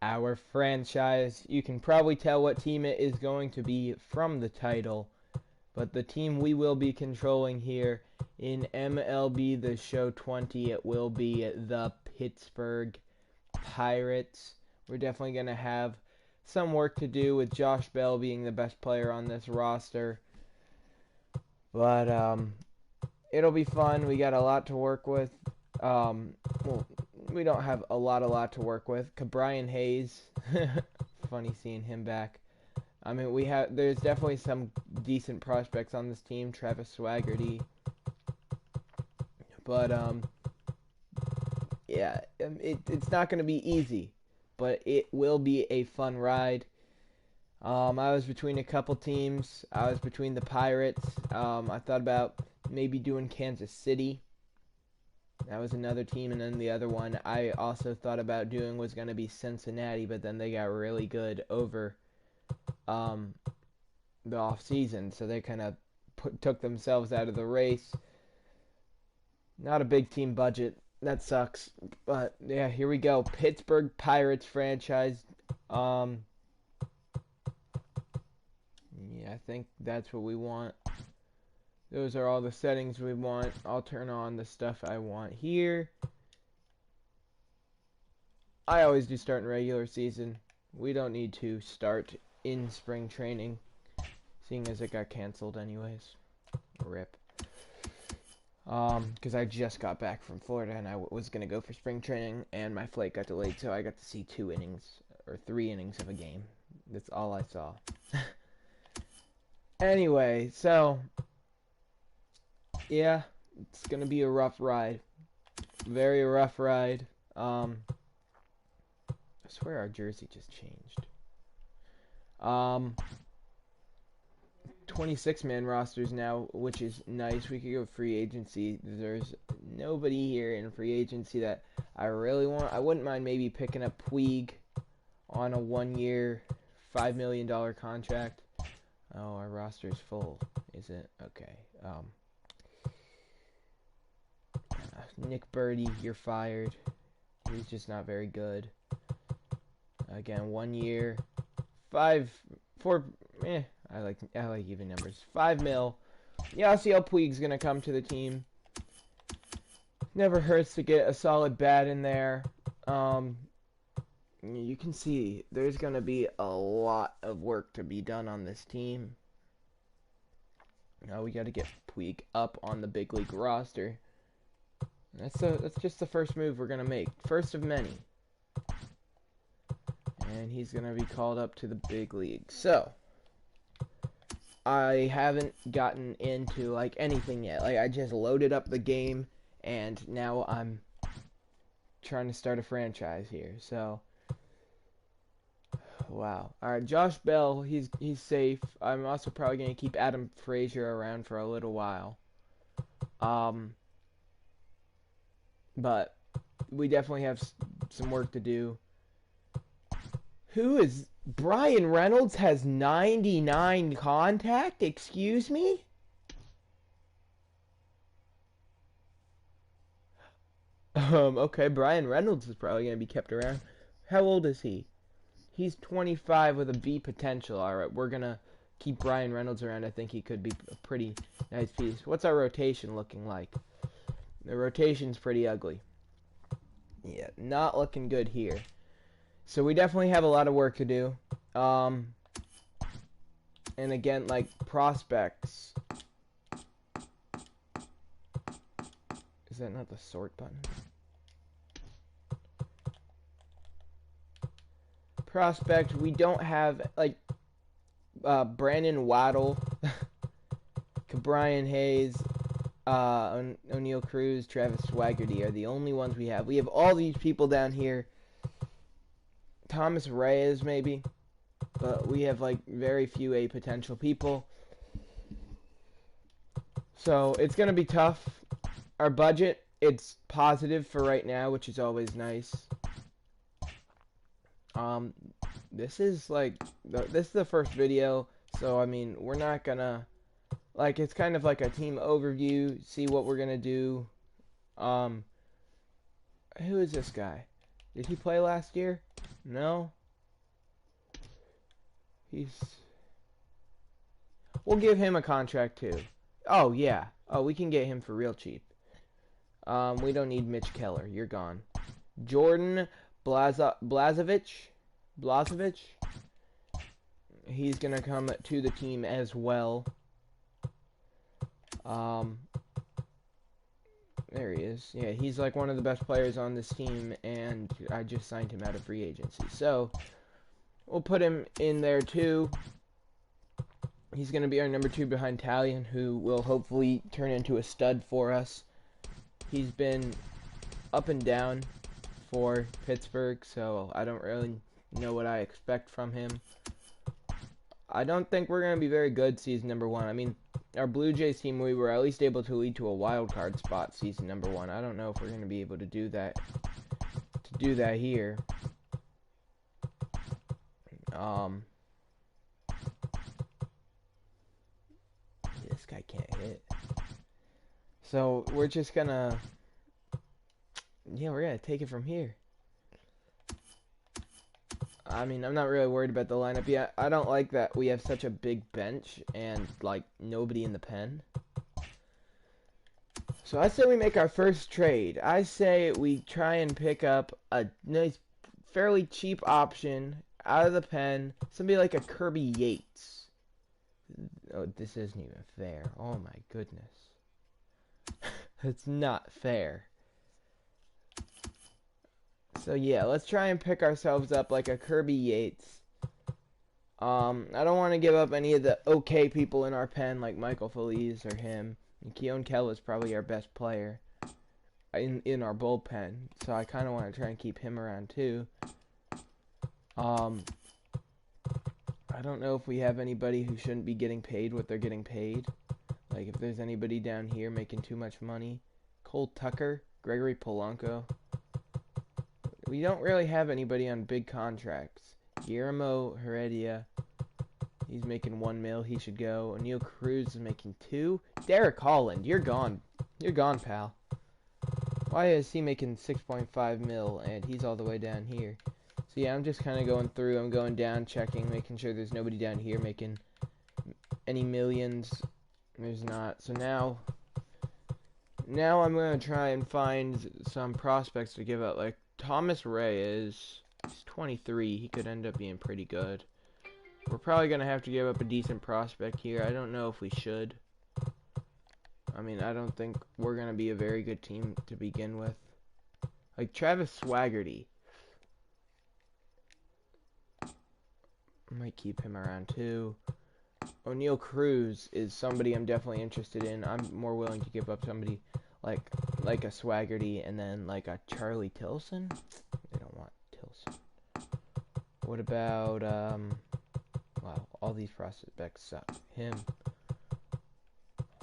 our franchise. You can probably tell what team it is going to be from the title, but the team we will be controlling here in MLB The Show 20, it will be the Pittsburgh Pirates. We're definitely going to have some work to do with Josh Bell being the best player on this roster, but it'll be fun. We got a lot to work with. Well, we don't have a lot to work with. Brian Hayes, funny seeing him back. I mean, there's definitely some decent prospects on this team. Travis Swaggerty, but yeah, it's not going to be easy, but it will be a fun ride. I was between a couple teams. I was between the Pirates. I thought about maybe doing Kansas City. That was another team, and then the other one I also thought about doing was going to be Cincinnati, but then they got really good over the off season, so they kind of took themselves out of the race. Not a big team budget. That sucks. But yeah, here we go. Pittsburgh Pirates franchise. Yeah, I think that's what we want. Those are all the settings we want. I'll turn on the stuff I want here. I always do start in regular season. We don't need to start in spring training, seeing as it got canceled anyways. RIP. Because I just got back from Florida and I was going to go for spring training and my flight got delayed, so I got to see 2 innings, or 3 innings of a game. That's all I saw. Anyway, so yeah, it's gonna be a rough ride. Very rough ride. I swear our jersey just changed. 26-man rosters now, which is nice. We could go free agency. There's nobody here in free agency that I really want. I wouldn't mind maybe picking up Puig on a 1-year, $5 million contract. Oh, our roster is full. Is it? Okay. Nick Birdie, you're fired. He's just not very good. Again, 1 year, 4. I like even numbers. 5 mil. Yeah, I'll see how Puig's gonna come to the team. Never hurts to get a solid bat in there. You can see there's gonna be a lot of work to be done on this team. Now we got to get Puig up on the big league roster. That's just the first move we're gonna make, first of many. And he's gonna be called up to the big league. So I haven't gotten into like anything yet. Like I just loaded up the game and now I'm trying to start a franchise here. So wow. Alright, Josh Bell, he's safe. I'm also probably gonna keep Adam Frazier around for a little while. But we definitely have some work to do. Who is Brian Reynolds has 99 contact? Excuse me? Okay, Brian Reynolds is probably going to be kept around. How old is he? He's 25 with a B potential. Alright, we're going to keep Brian Reynolds around. I think he could be a pretty nice piece. What's our rotation looking like? The rotation's pretty ugly. Yeah, not looking good here. So we definitely have a lot of work to do. And again, like prospects. Is that not the sort button? Prospect, we don't have like Brandon Waddle, Brian Hayes, O'Neal Cruz, Travis Swaggerty are the only ones we have. We have all these people down here. Thomas Reyes maybe, but we have like very few A potential people. So it's gonna be tough. Our budget, it's positive for right now, which is always nice. This is the first video, so I mean we're not gonna it's kind of like a team overview, see what we're gonna do. Who is this guy? Did he play last year? No? We'll give him a contract too. Oh, yeah. Oh, we can get him for real cheap. We don't need Mitch Keller. You're gone. Jordan Blazovic. He's going to come to the team as well. There he is. Yeah, he's like one of the best players on this team, and I just signed him out of free agency. So, we'll put him in there too. He's going to be our number 2 behind Talion, who will hopefully turn into a stud for us. He's been up and down for Pittsburgh, so I don't really know what I expect from him. I don't think we're going to be very good season number 1. I mean, our Blue Jays team, we were at least able to lead to a wild card spot season number 1. I don't know if we're going to be able to do that here. This guy can't hit. So we're just gonna, we're gonna take it from here. I mean, I'm not really worried about the lineup yet. I don't like that we have such a big bench and like nobody in the pen. So I say we make our first trade. I say we try and pick up a nice, fairly cheap option out of the pen. Somebody like a Kirby Yates. Oh, this isn't even fair. Oh my goodness. It's not fair. So yeah, let's try and pick ourselves up like a Kirby Yates. I don't want to give up any of the okay people in our pen like Michael Feliz or him. And Keon Kell is probably our best player in our bullpen, so I kind of want to try and keep him around too. I don't know if we have anybody who shouldn't be getting paid what they're getting paid. Like if there's anybody down here making too much money. Cole Tucker, Gregory Polanco. We don't really have anybody on big contracts. Guillermo Heredia, he's making $1 million. He should go. O'Neal Cruz is making $2 million. Derek Holland, you're gone. You're gone, pal. Why is he making $6.5 million and he's all the way down here? So yeah, I'm just kind of going through. I'm going down, checking, making sure there's nobody down here making any millions. There's not. So now I'm going to try and find some prospects to give out. Like Thomas Reyes, he's 23. He could end up being pretty good. We're probably going to have to give up a decent prospect here. I don't know if we should. I mean, I don't think we're going to be a very good team to begin with. Like Travis Swaggerty. I might keep him around too. O'Neal Cruz is somebody I'm definitely interested in. I'm more willing to give up somebody like a Swaggerty and then like a Charlie Tilson. They don't want Tilson. What about wow, all these prospects suck. Him.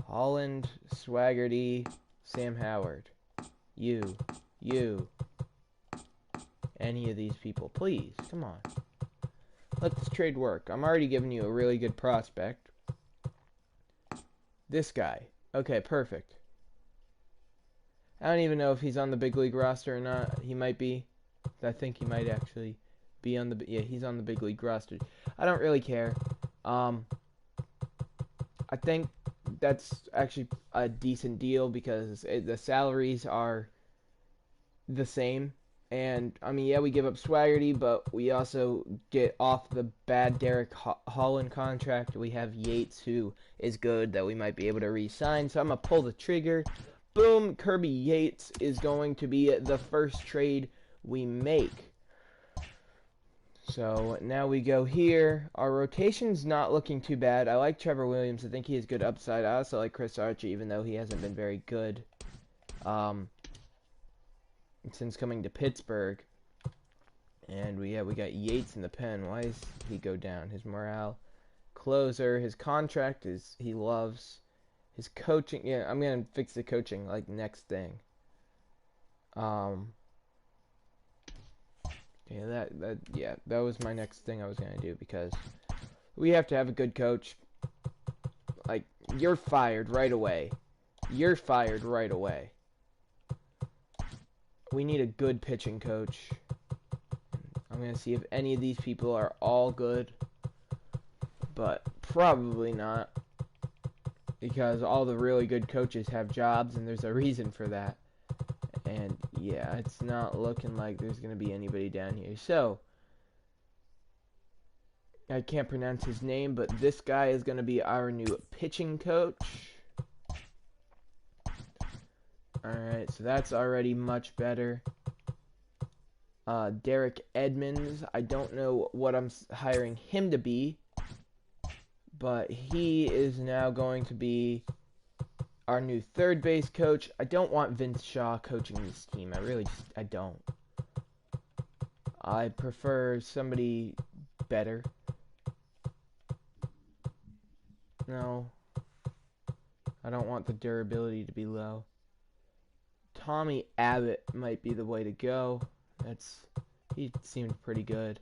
Holland, Swaggerty, Sam Howard. You. Any of these people, please. Come on. Let this trade work. I'm already giving you a really good prospect. This guy. Okay, perfect. I don't even know if he's on the big league roster or not. He might be. I think he might actually be on the... Yeah, he's on the big league roster. I don't really care. I think that's actually a decent deal because the salaries are the same. And, I mean, yeah, we give up Swaggerty, but we also get off the bad Derek Holland contract. We have Yates, who is good, that we might be able to re-sign. So I'm going to pull the trigger. Boom, Kirby Yates is going to be the first trade we make. So now we go here. Our rotation's not looking too bad. I like Trevor Williams. I think he has good upside. I also like Chris Archie, even though he hasn't been very good. Since coming to Pittsburgh. And we got Yates in the pen. Why does he go down? His morale. Closer. His contract is he loves. His coaching. Yeah, I'm gonna fix the coaching like next thing. Yeah, that was my next thing I was gonna do because we have to have a good coach. Like, you're fired right away. You're fired right away. We need a good pitching coach. I'm going to see if any of these people are all good. But probably not. Because all the really good coaches have jobs, and there's a reason for that. And yeah, it's not looking like there's going to be anybody down here. So, I can't pronounce his name, but this guy is going to be our new pitching coach. Alright, so that's already much better. Derek Edmonds, I don't know what I'm hiring him to be, but he is now going to be our new third base coach. I don't want Vince Shaw coaching this team. I don't. I prefer somebody better. No. I don't want the durability to be low. Tommy Abbott might be the way to go. He seemed pretty good.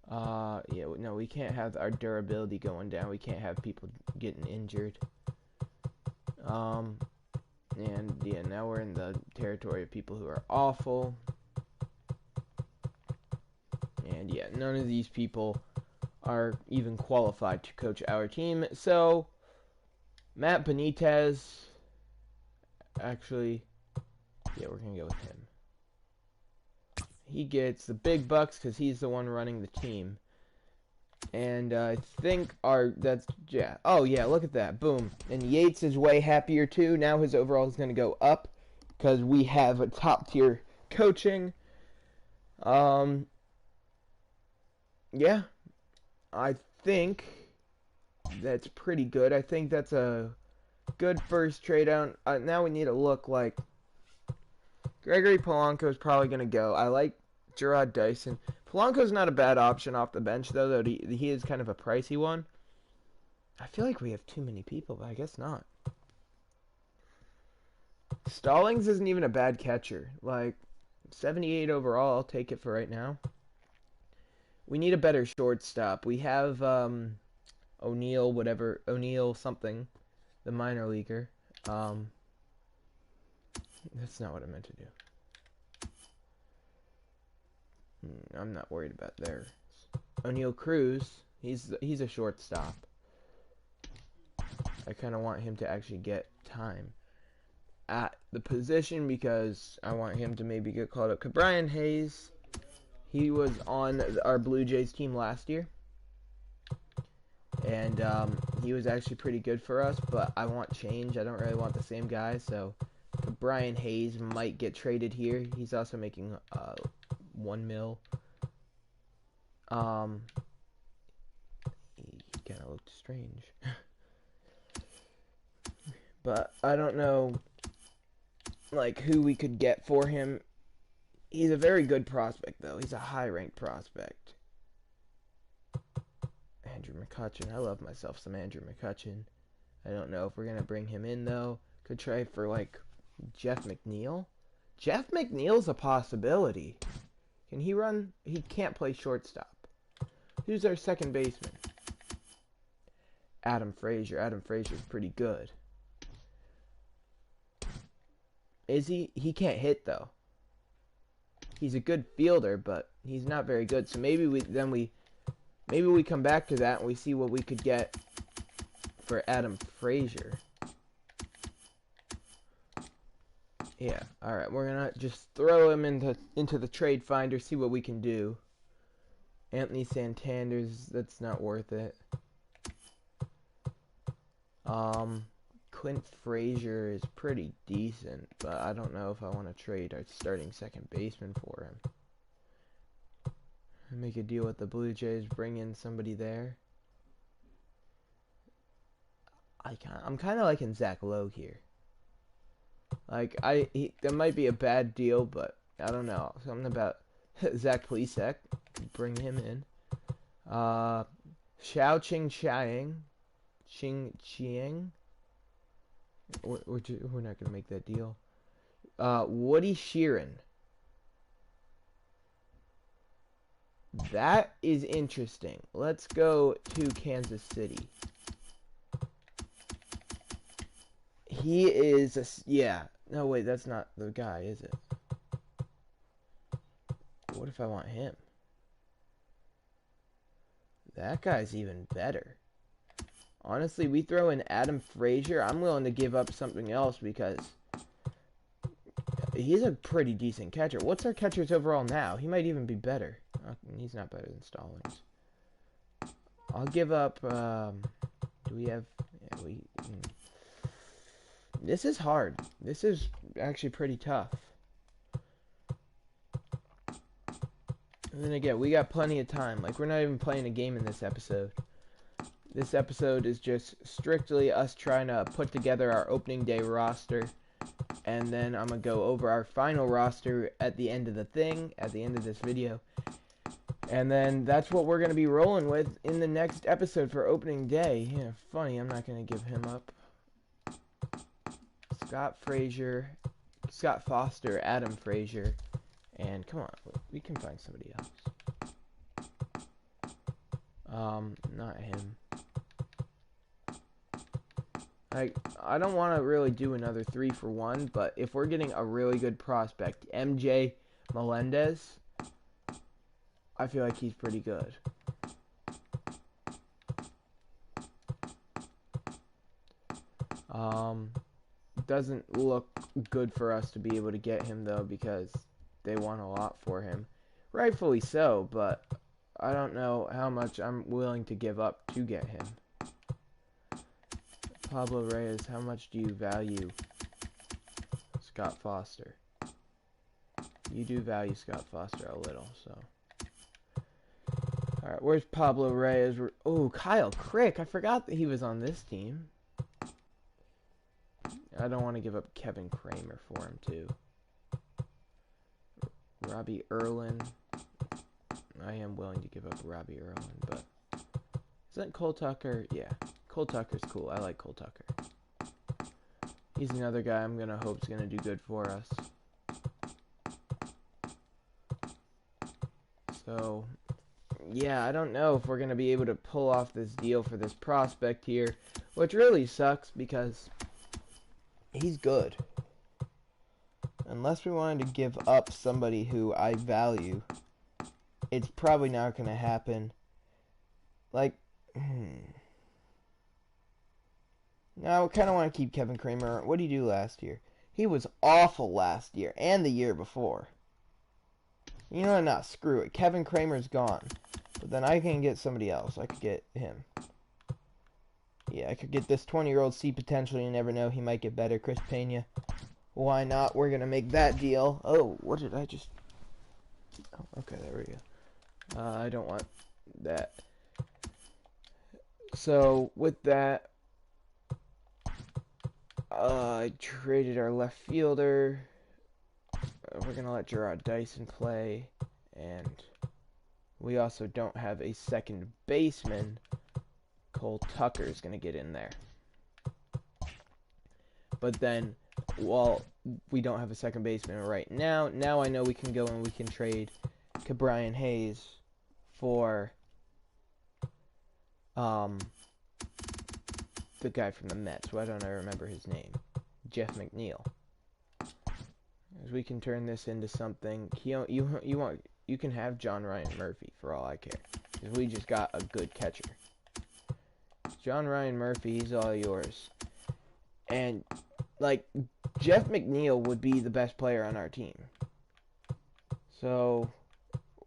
Yeah, no, we can't have our durability going down. We can't have people getting injured. And yeah, now we're in the territory of people who are awful. And yeah, none of these people are even qualified to coach our team. So, Matt Benitez, actually, yeah, we're going to go with him. He gets the big bucks because he's the one running the team. And I think yeah. Oh, yeah, look at that. Boom. And Yates is way happier, too. Now his overall is going to go up because we have a top-tier coaching. Yeah. I think that's pretty good. I think that's a good first trade out. Now we need to look like Gregory Polanco is probably going to go. I like Gerard Dyson. Polanco's not a bad option off the bench, though he is kind of a pricey one. I feel like we have too many people, but I guess not. Stallings isn't even a bad catcher. Like, 78 overall, I'll take it for right now. We need a better shortstop. We have O'Neill something, the minor leaguer. That's not what I meant to do. I'm not worried about there. O'Neill Cruz, he's a shortstop. I kind of want him to actually get time at the position because I want him to maybe get called up. Brian Hayes, he was on our Blue Jays team last year. And he was actually pretty good for us, but I want change. I don't really want the same guy, so Brian Hayes might get traded here. He's also making $1 million. He kind of looked strange. But I don't know, like, who we could get for him. He's a very good prospect, though. He's a high-ranked prospect. Andrew McCutchen. I love myself some Andrew McCutchen. I don't know if we're going to bring him in, though. Could try for, like, Jeff McNeil. Jeff McNeil's a possibility. Can he run? He can't play shortstop. Who's our second baseman? Adam Frazier. Adam Frazier's pretty good. Is he? He can't hit, though. He's a good fielder, but he's not very good. So maybe we come back to that and we see what we could get for Adam Frazier. Yeah, alright, we're gonna just throw him into the trade finder, see what we can do. Anthony Santander's, that's not worth it. Clint Frazier is pretty decent, but I don't know if I want to trade our starting second baseman for him. Make a deal with the Blue Jays, bring in somebody there. I'm kind of liking Zach Lowe here. Like, that might be a bad deal, but I don't know. Something about Zach Plesac. Bring him in. Xiao Ching-Chiang. Ching-Chiang. We're not going to make that deal. Woody Sheeran. That is interesting. Let's go to Kansas City. He is yeah. No, wait, that's not the guy, is it? What if I want him? That guy's even better. Honestly, we throw in Adam Frazier. I'm willing to give up something else because he's a pretty decent catcher. What's our catcher's overall now? He might even be better. He's not better than Stallings. I'll give up. Do we have? Yeah, this is hard. This is actually pretty tough. And then again, we got plenty of time. Like, we're not even playing a game in this episode. This episode is just strictly us trying to put together our opening day roster. And then I'm going to go over our final roster at the end of the thing, at the end of this video. And then that's what we're going to be rolling with in the next episode for opening day. Yeah, funny, I'm not going to give him up. Scott Foster, Adam Frazier. And come on, we can find somebody else. Not him. I don't want to really do another 3-for-1, but if we're getting a really good prospect, MJ Melendez, I feel like he's pretty good. Doesn't look good for us to be able to get him, though, because they want a lot for him. Rightfully so, but I don't know how much I'm willing to give up to get him. Pablo Reyes, how much do you value Scott Foster? You do value Scott Foster a little, so. Alright, where's Pablo Reyes? Oh, Kyle Crick. I forgot that he was on this team. I don't want to give up Kevin Kramer for him, too. Robbie Erlin. I am willing to give up Robbie Erlin, but isn't Cole Tucker? Yeah, Cole Tucker's cool. I like Cole Tucker. He's another guy I'm gonna hope's gonna do good for us. So, yeah, I don't know if we're gonna be able to pull off this deal for this prospect here, which really sucks because he's good. Unless we wanted to give up somebody who I value, it's probably not going to happen. Like, no, I kind of want to keep Kevin Kramer. What did he do last year? He was awful last year and the year before. You know what? Nah, screw it. Kevin Kramer's gone. But then I can get somebody else. I could get him. Yeah, I could get this 20-year-old C potential. You never know. He might get better. Chris Pena. Why not? We're going to make that deal. Oh, what did I just... Oh, okay, there we go. I don't want that. So, with that, I traded our left fielder. We're going to let Gerard Dyson play. And we also don't have a second baseman. Cole Tucker is going to get in there. But then... well, we don't have a second baseman right now. Now I know we can go and we can trade Brian Hayes for the guy from the Mets. Why don't I remember his name? Jeff McNeil. As we can turn this into something. You can have John Ryan Murphy for all I care. Because we just got a good catcher. John Ryan Murphy, he's all yours. And like, Jeff McNeil would be the best player on our team. So,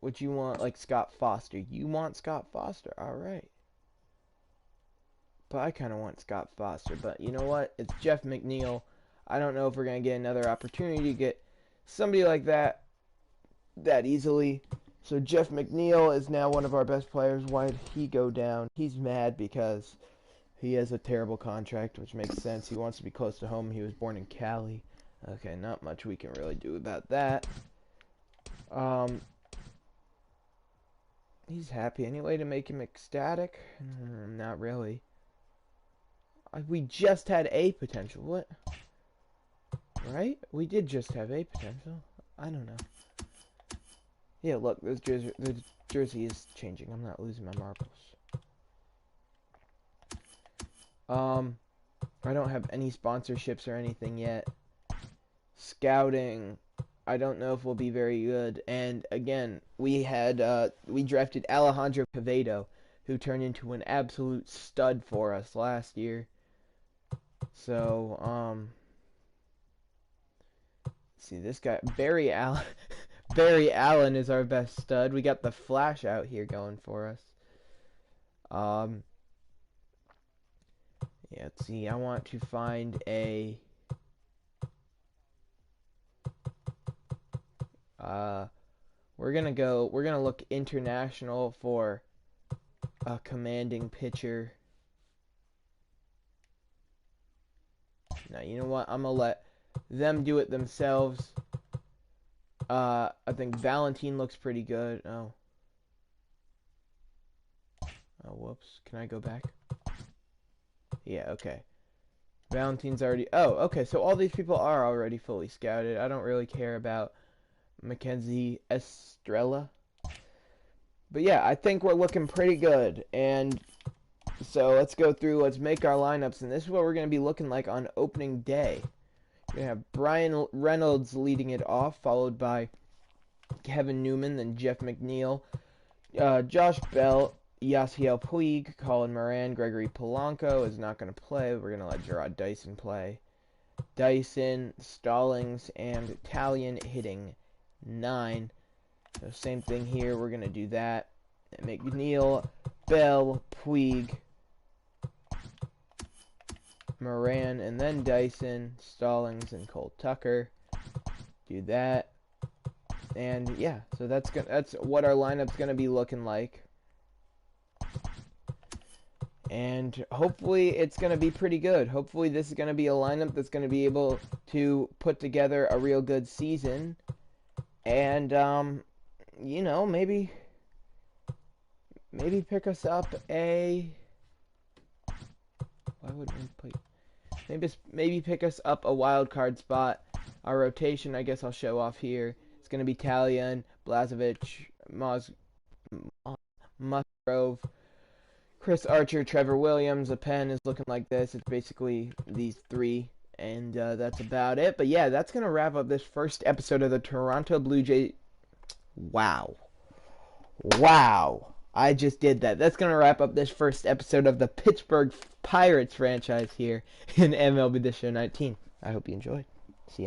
would you want, like, Scott Foster? You want Scott Foster, alright. But I kind of want Scott Foster. But you know what? It's Jeff McNeil. I don't know if we're going to get another opportunity to get somebody like that easily. So Jeff McNeil is now one of our best players. Why did he go down? He's mad because... he has a terrible contract, which makes sense. He wants to be close to home. He was born in Cali. Okay, not much we can really do about that. He's happy. Any way to make him ecstatic? Not really. We just had A potential. What? Right? We did just have A potential. I don't know. Yeah, look, the jersey is changing. I'm not losing my marbles. I don't have any sponsorships or anything yet. Scouting, I don't know if we'll be very good. And again, we drafted Alejandro Pavedo, who turned into an absolute stud for us last year. So, see this guy, Barry Allen. Barry Allen is our best stud. We got the Flash out here going for us. Yeah, let's see. I want to find a we're gonna look international for a commanding pitcher. Now, you know what? I'm gonna let them do it themselves. I think Valentine looks pretty good. Oh, whoops. Can I go back? Yeah, okay. Valentine's already... Oh, okay, so all these people are already fully scouted. I don't really care about Mackenzie Estrella. But yeah, I think we're looking pretty good. And so let's go through, let's make our lineups. And this is what we're going to be looking like on opening day. We're going to have Brian Reynolds leading it off, followed by Kevin Newman, then Jeff McNeil, Josh Bell, Yasiel Puig, Colin Moran, Gregory Polanco is not going to play. We're going to let Gerard Dyson play. Dyson, Stallings, and Italian hitting 9. So same thing here. We're going to do that. McNeil, Bell, Puig, Moran, and then Dyson, Stallings, and Cole Tucker. Do that. And yeah, so that's what our lineup's going to be looking like. And hopefully it's going to be pretty good. Hopefully this is going to be a lineup that's going to be able to put together a real good season. And, you know, maybe pick us up a... Why wouldn't we play? Maybe pick us up a wild card spot. Our rotation, I guess I'll show off here. It's going to be Talion, Blazovic, Musgrove, Chris Archer, Trevor Williams. The pen is looking like this. It's basically these 3, and that's about it. But yeah, that's going to wrap up this first episode of the Toronto Blue Jays. Wow. I just did that. That's going to wrap up this first episode of the Pittsburgh Pirates franchise here in MLB The Show 19. I hope you enjoyed. See you in the